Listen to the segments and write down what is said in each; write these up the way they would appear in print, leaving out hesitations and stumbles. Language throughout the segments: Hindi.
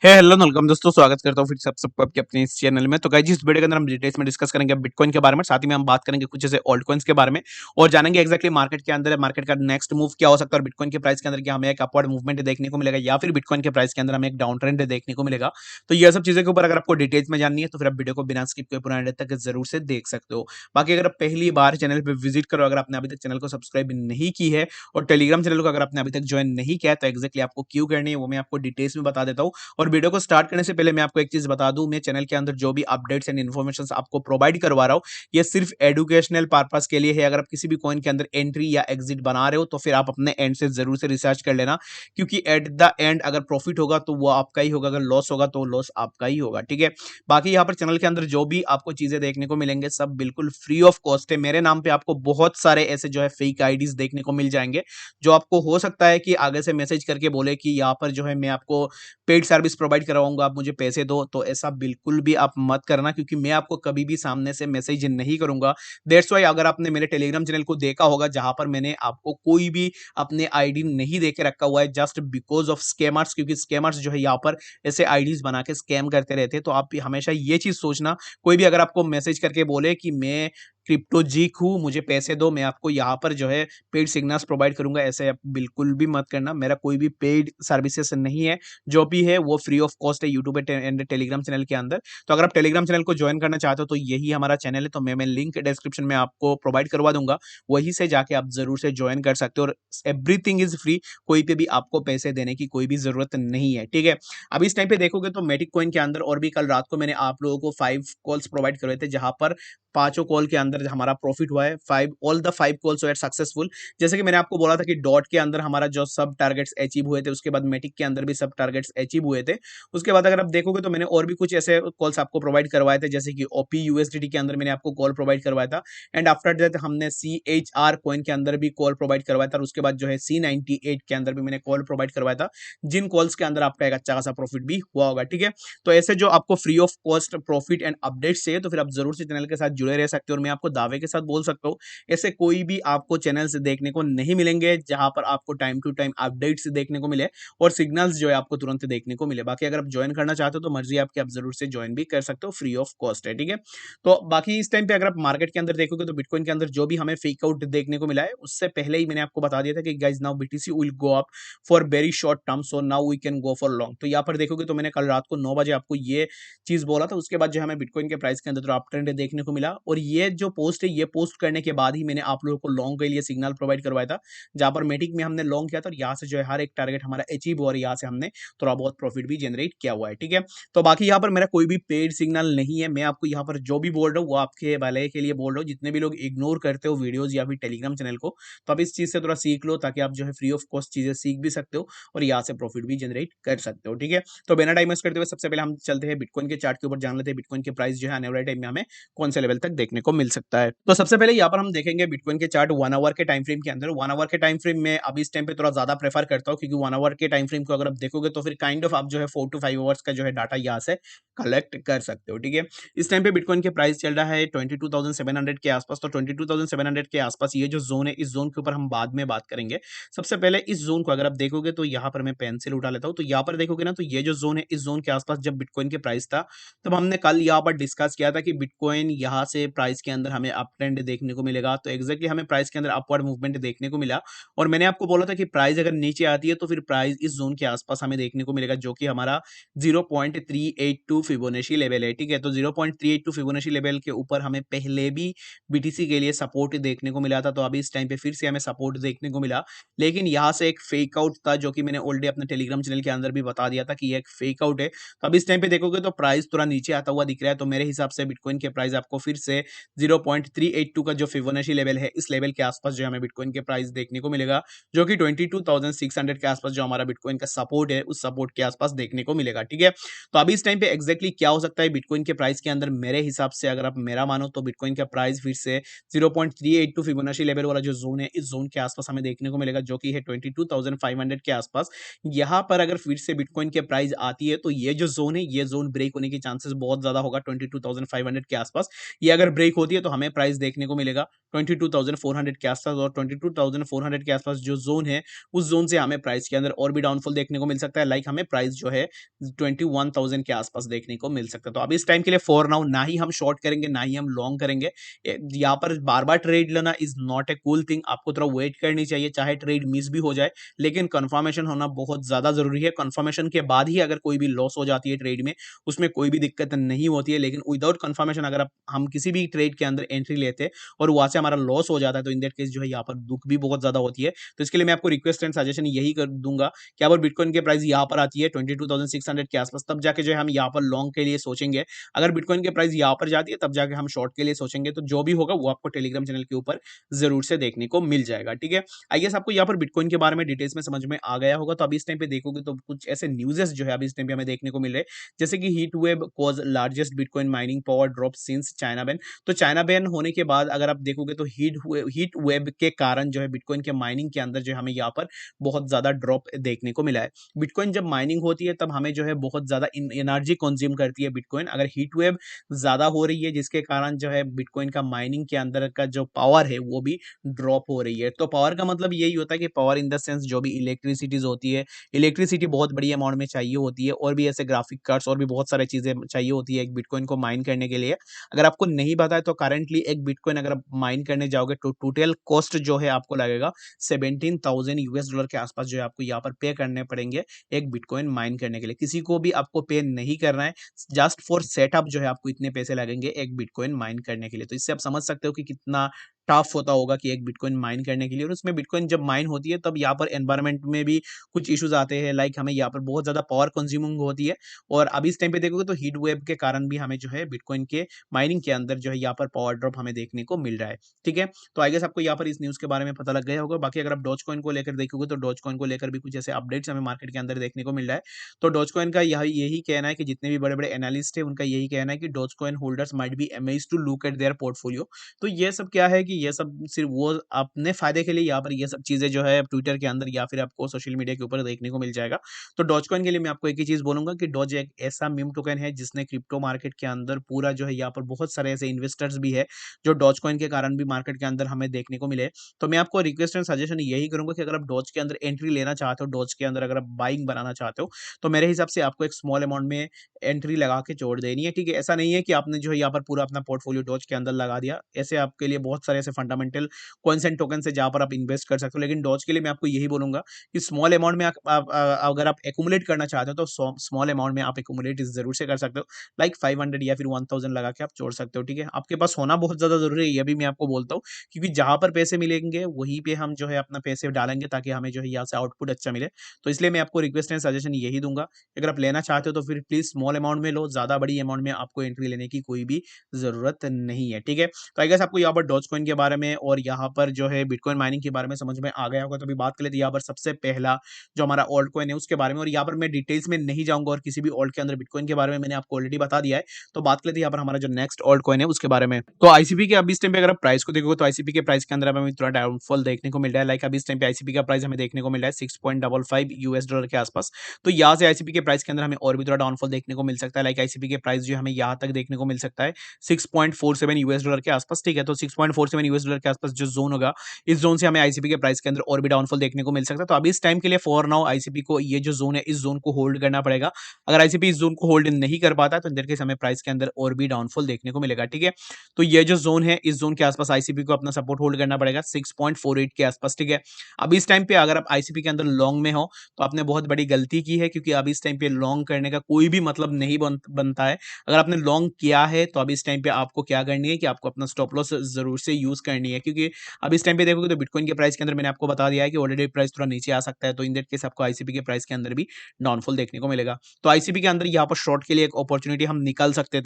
हेलो वेलकम दोस्तों, स्वागत करता हूँ फिर से आप सबको आपके अपने इस चैनल में। तो गाइस इस वीडियो के अंदर हम डिटेल्स में डिस्कस करेंगे बिटकॉइन के बारे में, साथ ही में हम बात करेंगे कुछ ऐसे ऑल्ट कॉइन्स के बारे में और जानेंगे एक्जैक्टली मार्केट के अंदर मार्केट का नेक्स्ट मूव क्या हो सकता है और बिटकॉइन के प्राइस के अंदर क्या हमें एक अपवर्ड मूवमेंट देखने को मिलेगा या फिर बिटकॉइन के प्राइस के अंदर हमें एक डाउन ट्रेंड देखने को मिलेगा। तो ये सब चीज़ों के ऊपर अगर आपको डिटेल्स में जाननी है तो फिर आप वीडियो को बिना स्किप किए पूरा एंड तक जरूर से देख सकते हो। बाकी अगर आप पहली बार चैनल पर विजिट करो, अगर आपने अभी तक चैनल को सब्सक्राइब नहीं की है और टेलीग्राम चैनल को अगर आपने अभी तक ज्वाइन नहीं किया है तो एक्जैक्टली आपको क्यों करनी है वो मैं आपको डिटेल्स में बता देता हूँ। और वीडियो को स्टार्ट करने से पहले मैं आपको एक चीज बता दूं, मैं चैनल के अंदर जो भी अपडेट्स एंड इन्फॉर्मेशन आपको प्रोवाइड करवा रहा हूं ये सिर्फ एजुकेशनल पर्पस के लिए है। अगर आप किसी भी कॉइन के अंदर एंट्री या एग्जिट बना रहे हो तो फिर आप अपने एंड से जरूर से रिसर्च कर लेना, क्योंकि एट द एंड अगर प्रॉफिट होगा तो वो आपका ही होगा, अगर लॉस होगा तो लॉस आपका ही होगा। ठीक है। बाकी यहाँ पर चैनल के अंदर जो भी आपको चीजें देखने को मिलेंगे सब बिल्कुल फ्री ऑफ कॉस्ट है। मेरे नाम पे आपको बहुत सारे ऐसे जो है फेक आईडीज देखने को मिल जाएंगे जो आपको हो सकता है कि आगे से मैसेज करके बोले कि यहाँ पर जो है मैं आपको पेड सर्विस प्रोवाइड करवाऊंगा, आप मुझे पैसे दो। तो ऐसा बिल्कुल भी आप मत करना, क्योंकि मैं आपको कभी भी सामने से मैसेज नहीं करूंगा। दैट्स वाई अगर आपने मेरे टेलीग्राम चैनल को देखा होगा जहां पर मैंने आपको कोई भी अपने आईडी नहीं देके रखा हुआ है जस्ट बिकॉज ऑफ स्कैमर्स, क्योंकि स्कैमर्स जो है यहाँ पर ऐसे आईडीज बना के स्कैम करते रहते हैं। तो आप हमेशा ये चीज सोचना, कोई भी अगर आपको मैसेज करके बोले कि मैं क्रिप्टो जीक हूँ, मुझे पैसे दो, मैं आपको यहाँ पर जो है पेड सिग्नल्स प्रोवाइड करूंगा, ऐसे आप बिल्कुल भी मत करना। मेरा कोई भी पेड सर्विसेज नहीं है, जो भी है वो फ्री ऑफ कॉस्ट है यूट्यूब एंड टेलीग्राम चैनल के अंदर। तो अगर आप टेलीग्राम चैनल को ज्वाइन करना चाहते हो तो यही हमारा चैनल है, तो मैं लिंक डिस्क्रिप्शन में आपको प्रोवाइड करवा दूंगा, वहीं से जाके आप जरूर से ज्वाइन कर सकते हो। और एवरीथिंग इज फ्री, कोई पे भी आपको पैसे देने की कोई भी जरूरत नहीं है। ठीक है। अब इस टाइम पे देखोगे तो मेटिक कॉइन के अंदर और भी कल रात को मैंने आप लोगों को 5 कॉल्स प्रोवाइड करवाए थे, जहां पर पांचों कॉल के अंदर हमारा प्रॉफिट हुआ है। Five all the 5 calls were successful. जैसे कि मैंने आपको बोला था कि डॉट के अंदर हमारा जो सब टारगेट्स अचीव हुए थे, उसके बाद मेटिक के अंदर भी सब टारगेट्स अचीव हुए थे। उसके बाद अगर आप देखोगे तो मैंने और भी कुछ ऐसे कॉल्स आपको प्रोवाइड करवाए थे, जैसे कि ओपी यूएसडीटी के अंदर मैंने आपको कॉल प्रोवाइड करवाया था। एंड आफ्टर दैट हमने CHR कॉइन के अंदर भी कॉल प्रोवाइड करवाया था, और उसके बाद जो है C98 के अंदर भी मैंने कॉल प्रोवाइड करवाया था, जिन कॉल्स के अंदर आपका एक अच्छा खासा प्रॉफिट भी हुआ होगा। ठीक है। तो ऐसे जो आपको free of cost profit and updates चाहिए तो फिर आप जरूर से चैनल के साथ जुड़े रह सकते हो। और मैं आपको दावे के साथ बोल सकता हूँ ऐसे कोई भी आपको चैनल से देखने को नहीं मिलेंगे जहां पर आपको टाइम टू टाइम अपडेट्स देखने को मिले और सिग्नल्स जो है आपको तुरंत देखने को मिले। बाकी अगर आप ज्वाइन करना चाहते हो तो मर्जी आपकी, आप जरूर से ज्वाइन भी कर सकते हो, फ्री ऑफ कॉस्ट है। ठीक है। तो बाकी इस टाइम पे अगर आप मार्केट के अंदर देखोगे तो बिटकॉइन के अंदर जो भी हमें फेक आउट देखने को मिला है उससे पहले ही मैंने आपको बता दिया था कि guys now BTC will go up for very short term, so now we can go for long. तो यहाँ पर देखोगे तो मैंने कल रात को 9 बजे आपको ये चीज बोला था। उसके बाद जो हमें बिटकॉइन के प्राइस के अंदर तो अप ट्रेंड देखने को मिला, और ये जो पोस्ट है ये पोस्ट करने के बाद ही मैंने आप लोगों को लॉन्ग के लिए सिग्नल प्रोवाइड करवाया था, जहां पर मेटिक में हमने लॉन्ग किया था और यहाँ से जो है हर एक टारगेट हमारा अचीव हुआ और यहाँ से हमने थोड़ा बहुत प्रॉफिट भी जनरेट किया हुआ है। ठीक है। तो बाकी यहाँ पर मेरा कोई भी पेड सिग्नल नहीं है, मैं आपको यहाँ पर जो भी बोल रहा हूँ वो आपके भले के लिए बोल रहा हूँ। जितने भी लोग इग्नोर करते हो वीडियोज या फिर टेलीग्राम चैनल को, तो आप इस चीज से थोड़ा सीख लो, ताकि आप जो है फ्री ऑफ कॉस्ट चीजें सीख भी सकते हो और यहाँ से प्रॉफिट भी जनरेट कर सकते हो। ठीक है। तो बिना टाइम वेस्ट करते हुए सबसे पहले हम चलते हैं बिटकॉइन के चार्ट के ऊपर, जान लेते हैं बिटकॉइन के प्राइस जो है आने वाले टाइम में हमें कौन से लेवल तक देखने को मिल सकता है। तो सबसे पहले यहाँ पर हम देखेंगे बिटकॉइन के चार्ट 1 आवर के टाइम फ्रेम के अंदर। 1 आवर के टाइम फ्रेम में अभी इस टाइम पे थोड़ा ज्यादा प्रेफर करता हूँ, क्योंकि 1 आवर के टाइम फ्रेम को अगर आप देखोगे तो फिर काइंड ऑफ आप जो है 4 to 5 आवर्स का जो है डाटा यहाँ से कलेक्ट कर सकते हो। ठीक है। इस टाइम पे बिटकॉइन के प्राइस चल रहा है 22,700 के आसपास। तो 22,700 के आसपास ये जो जोन है, इस जोन के ऊपर हम बाद में बात करेंगे। सबसे पहले इस जोन को अगर आप देखोगे तो यहाँ पर मैं पेंसिल उठा लेता हूँ, तो यहाँ पर देखोगे ना तो ये जो जोन है, इस जोन के आसपास जब बिटकॉइन के प्राइस था तब हमने कल यहाँ पर डिस्कस किया था कि बिटकॉइन यहाँ से प्राइस के अंदर हमें अप ट्रेंड देखने को मिलेगा। तो एक्जैक्टली हमें प्राइस के अंदर अपवर्ड मूवमेंट देखने को मिला, और मैंने आपको बोला था कि प्राइस अगर नीचे आती है तो फिर प्राइस इस जोन के आसपास हमें देखने को मिलेगा, जो कि हमारा 0.382 फिबोनाची लेवल है। ठीक है। तो 0.382 फिबोनाची लेवल के ऊपर हमें पहले भी बीटीसी के लिए सपोर्ट देखने को मिला था, तो अभी इस टाइम पे फिर से हमें सपोर्ट देखने को मिला। लेकिन यहाँ से एक फेक आउट था, जो कि मैंने ऑलरेडी अपने टेलीग्राम चैनल के अंदर भी बता दिया था कि ये एक फेक आउट है। तो अब इस टाइम पे देखोगे तो प्राइस थोड़ा नीचे आता हुआ दिख रहा है, तो मेरे हिसाब से बिटकॉइन के प्राइस आपको फिर से 0.382 का जो फिबोनाची लेवल है, इस लेवल के आसपास जो हमें बिटकॉइन के प्राइस देखने को मिलेगा, जो कि 22,600 के आसपास जो हमारा बिटकॉइन का सपोर्ट है, उस सपोर्ट के आसपास देखने को मिलेगा। ठीक है। तो अभी इस टाइम पे एक्जैक्टली क्या हो सकता है बिटकॉइन के प्राइस के अंदर, मेरे हिसाब से अगर आप मेरा मानो तो बिटकॉइन का प्राइस फिर से 0.382 फिबोनाची लेवल वाला जो जोन है, इस जोन के आसपास हमें देखने को मिलेगा, जो कि है 22,500 के आसपास। यहाँ पर अगर फिर से बिटकॉइन के प्राइस आती है तो ये जो जोन है, ये जोन ब्रेक होने की चांसेस बहुत ज्यादा होगा 22,500 के आसपास। ये अगर ब्रेक होती है तो हमें प्राइस देखने को मिलेगा 22,400 के आसपास, और 22,400 के आसपास जो जोन है उस जोन से हमें प्राइस के अंदर और भी डाउनफॉल देखने को मिल सकता है। लाइक हमें प्राइस जो है 21,000 के आसपास देखने को मिल सकता है। तो अभी इस टाइम के लिए फॉर नाउ ना ही हम शॉर्ट करेंगे ना ही हम लॉन्ग करेंगे। यहाँ पर बार बार ट्रेड लेना is not a cool thing. आपको थोड़ा वेट करनी चाहिए, चाहे ट्रेड मिस भी हो जाए, लेकिन कंफर्मेशन होना बहुत ज्यादा जरूरी है। कंफर्मेशन के बाद ही अगर कोई भी लॉस हो जाती है ट्रेड में, उसमें कोई भी दिक्कत नहीं होती है। लेकिन विदाउट कंफर्मेशन अगर हम किसी भी ट्रेड के अंदर एंट्री लेते हैं और वहां से हमारा लॉस हो जाता है, तो इन दैट केस जो है यहाँ पर दुख भी बहुत ज्यादा होती है। तो इसके लिए मैं आपको रिक्वेस्ट एंड सजेशन यही कर दूंगा कि अगर बिटकॉइन की प्राइस यहाँ पर आती है 22,600 के आसपास, तब जाके जो है हम यहाँ पर लॉन्ग के लिए सोचेंगे। अगर बिटकॉइन की प्राइस यहाँ पर जाती है तब जाके हम शॉर्ट के लिए सोचेंगे। तो जो भी होगा वो आपको टेलीग्राम चैनल के ऊपर जरूर से देखने को मिल जाएगा, ठीक है। आई गेस आपको यहाँ पर बिटकॉइन के बारे में डिटेल्स में समझ में आ गया होगा। तो अभी इस टाइम पे देखोगे तो कुछ ऐसे न्यूज़ेस जो है अभी इस टाइम पे हमें देखने को मिल रहे हैं, जैसे कि heat wave cause largest bitcoin mining power drop since China ban. तो चाइना बैन होने के बाद अगर आप देखोगे तो हीट वेव के कारण जो है बिटकॉइन के माइनिंग के अंदर जो हमें यहाँ पर बहुत ज्यादा ड्रॉप देखने को मिला है। बिटकॉइन जब माइनिंग होती है तब हमें जो है बहुत ज्यादा एनर्जी कंज्यूम करती है बिटकॉइन। अगर हीट वेव ज्यादा हो रही है जिसके कारण जो है बिटकॉइन का माइनिंग के अंदर का जो पावर है वो भी ड्रॉप हो रही है। तो पावर का मतलब यही होता है कि पावर इन द सेंस जो भी इलेक्ट्रिसिटीज होती है, इलेक्ट्रिसिटी बहुत बड़ी अमाउंट में चाहिए होती है, और भी ऐसे ग्राफिक कार्ड्स और भी बहुत सारी चीजें चाहिए होती है एक बिटकॉइन को माइन करने के लिए। अगर आपको नहीं पता है तो करंटली एक बिटकॉइन अगर आप माइन करने जाओगे तो टोटल कॉस्ट जो है आपको लगेगा 17,000 यूएस डॉलर के आसपास जो है आपको यहाँ पर पे करने पड़ेंगे एक बिटकॉइन माइन करने के लिए। किसी को भी आपको पे नहीं करना है, जस्ट फॉर सेटअप जो है आपको इतने पैसे लगेंगे एक बिटकॉइन माइन करने के लिए। तो इससे आप समझ सकते हो कि कितना टफ होता होगा कि एक बिटकॉइन माइन करने के लिए। और उसमें बिटकॉइन जब माइन होती है तब यहाँ पर एनवायरमेंट में भी कुछ इश्यूज आते हैं, लाइक हमें यहाँ पर बहुत ज्यादा पावर कंज्यूमिंग होती है। और अभी इस टाइम पे देखोगे तो हीट वेव के कारण भी हमें जो है बिटकॉइन के माइनिंग के अंदर जो है यहाँ पर पावर ड्रॉप हमें देखने को मिल रहा है, ठीक है। तो आई गेस आपको यहाँ पर इस न्यूज के बारे में पता लग गया होगा। बाकी अगर आप डॉज कॉइन को लेकर देखोगे तो डॉज कॉइन को लेकर भी कुछ ऐसे अपडेट्स हमें मार्केट के अंदर देखने को मिल रहा है। तो डॉज कॉइन का यही कहना है कि जितने भी बड़े बड़े एनालिस्ट है उनका यही कहना है कि Dogecoin holders might be amazed to look at their portfolio. तो ये सब क्या है कि ये सब सिर्फ वो अपने फायदे के लिए यहाँ पर ये सब चीजें जो है ट्विटर के अंदर या फिर आपको सोशल मीडिया के ऊपर देखने को मिल जाएगा। तो डॉज कॉइन के लिए मैं आपको एक ही चीज बोलूंगा कि डॉज एक ऐसा मीम टोकन है जिसने क्रिप्टो मार्केट के अंदर पूरा जो है यहाँ पर बहुत सारे ऐसे इन्वेस्टर्स भी है जो डॉज कॉइन के कारण भी मार्केट के अंदर हमें देखने को मिले। तो मैं आपको रिक्वेस्ट एंड सजेशन यही करूंगा कि अगर आप डॉज के अंदर एंट्री लेना चाहते हो, डॉज के अंदर अगर आप बाइंग बनाना चाहते हो, तो मेरे हिसाब से आपको एक स्मॉल अमाउंट में एंट्री लगा के छोड़ देनी है, ठीक है। ऐसा नहीं है कि आपने जो है यहाँ पर पूरा अपना पोर्टफोलियो डॉज के अंदर लगा दिया। ऐसे आपके लिए बहुत सारे ऐसे फंडामेंटल कॉइन्स एंड टोकन है जहां पर आप इन्वेस्ट कर सकते हो। लेकिन डॉज के लिए मैं आपको यही बोलूंगा कि स्मॉल अमाउंट में अगर आप एक्यूमुलेट करना चाहते हो तो स्मॉल अमाउंट में आप एक्यूमुलेट जरूर से कर सकते हो। लाइक 500 या फिर 1,000 लगा के आप छोड़ सकते हो, ठीक है। आपके पास होना बहुत ज्यादा जरूरी है, ये भी मैं आपको बोलता हूँ, क्योंकि जहां पर पैसे मिलेंगे वहीं पे हम जो है अपना पैसे डालेंगे ताकि हमें जो है यहाँ से आउटपुट अच्छा मिले। तो इसलिए मैं आपको रिक्वेस्ट एंड सजेशन यही दूंगा, अगर आप लेना चाहते हो तो फिर प्लीज स्मॉल अमाउंट में लो, ज्यादा बड़ी अमाउंट में आपको एंट्री लेने की कोई भी जरूरत नहीं है, ठीक है। तो आई गेस आपको यहाँ पर डॉज कॉइन के बारे में और यहाँ पर जो है बिटकॉइन माइनिंग के बारे में समझ में आ गया होगा। तो अभी बात कर लेते हैं यहाँ पर सबसे पहला जो हमारा ऑल्ट कॉइन है उसके बारे में, और यहाँ पर मैं डिटेल्स में नहीं जाऊंगा और किसी भी ऑल्ट के अंदर बिटकॉइन के बारे में मैंने आपको ऑलरेडी बता दिया है। तो बात कर लेते हैं यहाँ पर हमारा जो नेक्स्ट ऑल्ट कॉइन है उसके बारे में। तो आईसीपी के अभी इस टाइम पे अगर आप प्राइस को देखोगे तो आईसीपी के प्राइस के अंदर हमें थोड़ा डाउनफॉल देखने को मिल रहा है। लाइक अभी इस टाइम पे आईसीपी का प्राइस हमें देखने को मिल रहा है 6.55 यूएस डॉलर के आसपास। तो यहाँ से आईसीपी के प्राइस के अंदर हमें और भी थोड़ा डाउनफॉल देखने को मिल सकता है। लाइक आईसीपी के प्राइस जो हमें यहाँ तक देखने को मिल सकता है 6.47 यूएस डॉलर के आसपास, ठीक है। तो 6.47 यूएस डॉलर के आसपास जो जोन होगा, इस जोन से हमें आईसीपी के प्राइस के अंदर और भी डाउनफॉल देखने को मिल सकता है। तो अभी इस टाइम के लिए फॉर नाउ आईसीपी को ये जो जोन है इस जोन को होल्ड करना पड़ेगा। अगर आईसीपी इस जोन को होल्ड नहीं कर पाता तो इन केस हमें प्राइस के अंदर और भी डाउनफॉल देखने को मिलेगा, ठीक है। तो ये जो जोन है इस जोन के आसपास आईसीपी को अपना सपोर्ट होल्ड करना पड़ेगा 6.48 के आसपास, ठीक है। अभी इस टाइम पे अगर आप आईसीपी के अंदर लॉन्ग में हो तो आपने बहुत बड़ी गलती की है, क्योंकि अभी इस टाइम पे लॉन्ग करने का कोई भी मतलब नहीं बनता है। अगर आपने लॉन्ग किया है तो अभी इस टाइम पे आपको क्या करनी है कि आपको अपना स्टॉप लॉस जरूर से यूज करनी है, क्योंकि अब इस टाइम पे देखोगे तो बिटकॉइन के प्राइस के अंदर मैंने आपको बता दिया है कि ऑलरेडी प्राइस थोड़ा नीचे आ सकता है। तो इन दैट केस आपको आईसीपी के प्राइस के अंदर भी डाउनफॉल देखने को मिलेगा। तो आईसीपी के अंदर यहाँ पर शॉर्ट के लिए एक अपॉर्चुनिटी हम निकल सकते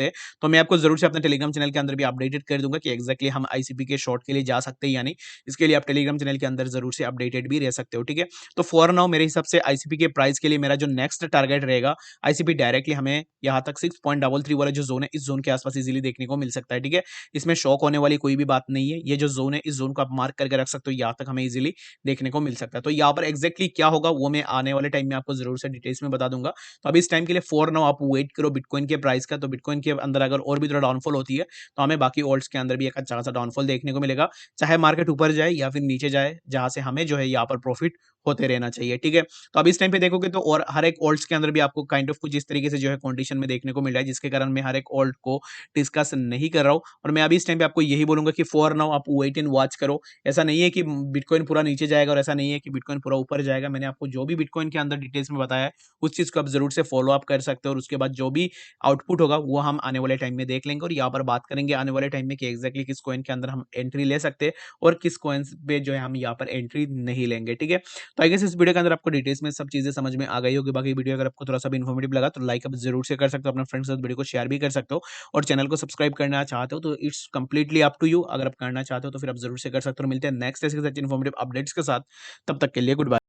हैं। तो मैं आपको जरूर से अपने टेलीग्राम चैनल के अंदर भी अपडेटेड कर दूंगा कि एक्जैक्टली हम आईसीपी के शॉर्ट के लिए जा सकते हैं या नहीं। इसके लिए आप टेलीग्राम चैनल के अंदर जरूर से अपडेटेड भी रह सकते हो, ठीक है। तो फॉर नाउ मेरे हिसाब से आईसीपी के प्राइस के लिए मेरा जो नेक्स्ट टारगेट रहेगा, आईसीपी डायरेक्टली हमें यहाँ तक 6.33 वाला जो जोन है इस जोन के आसपास इजीली देखने को मिल सकता है, ठीक है। इसमें शॉक होने वाली कोई भी बात नहीं है। ये जो ज़ोन है, इस ज़ोन को आप मार्क करके रख सकते हो, यहाँ तक हमें ईज़िली देखने को मिल सकता है। तो यहाँ पर एग्ज़ैक्टली क्या होगा वो मैं आने वाले टाइम में आपको ज़रूर से डिटेल्स में बता दूँगा। तो अभी इस टाइम के लिए फॉर नाउ आप वेट करो बिटकॉइन के प्राइस का। तो बिटकॉइन के अंदर अगर और भी थोड़ा डाउनफॉल होती है, तो हमें बाकी ऑल्ट्स के अंदर भी एक अच्छा खासा डाउनफॉल देखने को मिलेगा। चाहे मार्केट ऊपर जाए या फिर नीचे जाए, जहाँ से हमें जो है यहाँ पर प्रॉफ़िट होते रहना चाहिए, ठीक है? तो अभी इस टाइम पे देखोगे तो और हर एक ऑल्ट्स के अंदर भी आपको काइंड ऑफ कुछ इस तरीके से जो है कंडीशन में देखने को मिल रहा है, जिसके कारण मैं हर एक ऑल्ट को डिस्कस नहीं कर रहा हूँ। और मैं अभी इस टाइम पे आपको यही बोलूँगा कि फॉर नाउ आप वेट एंड वॉच करो। ऐसा नहीं है कि बिटकॉइन पूरा नीचे जाएगा और ऐसा नहीं है कि बिटकॉइन पूरा ऊपर जाएगा। मैंने आपको जो भी बिटकॉइन के अंदर डिटेल्स में बताया है, उस चीज़ को आप ज़रूर से फ़ॉलो अप कर सकते हो और उसके बाद जो भी आउटपुट होगा, वो हम आने वाले टाइम में देख लेंगे और यहाँ पर बात करेंगे आने वाले टाइम में कि एक्ज़ैक्टली किस कॉइन के अंदर हम एंट्री ले सकते हैं और किस कॉइन्स पे जो है हम यहाँ पर एंट्री नहीं लेंगे, ठीक है? तो आई गेस इस वीडियो के अंदर आपको डिटेल्स में सब चीज़ें समझ में आ गई होगी। बाकी वीडियो अगर आपको थोड़ा-सा भी इन्फॉर्मेटिव लगा तो लाइक आप ज़रूर से कर सकते हो, अपने फ्रेंड्स के साथ वीडियो को शेयर भी कर सकते हो और चैनल को सब्सक्राइब करना चाहते हो तो it's completely up to you. अगर आप करना चाहते हो तो फिर आप ज़रूर से कर सकते हो। मिलते हैं नेक्स्ट ऐसे कुछ इन्फॉर्मेटिव अपडेट्स के साथ, तब तक के लिए गुड बाय।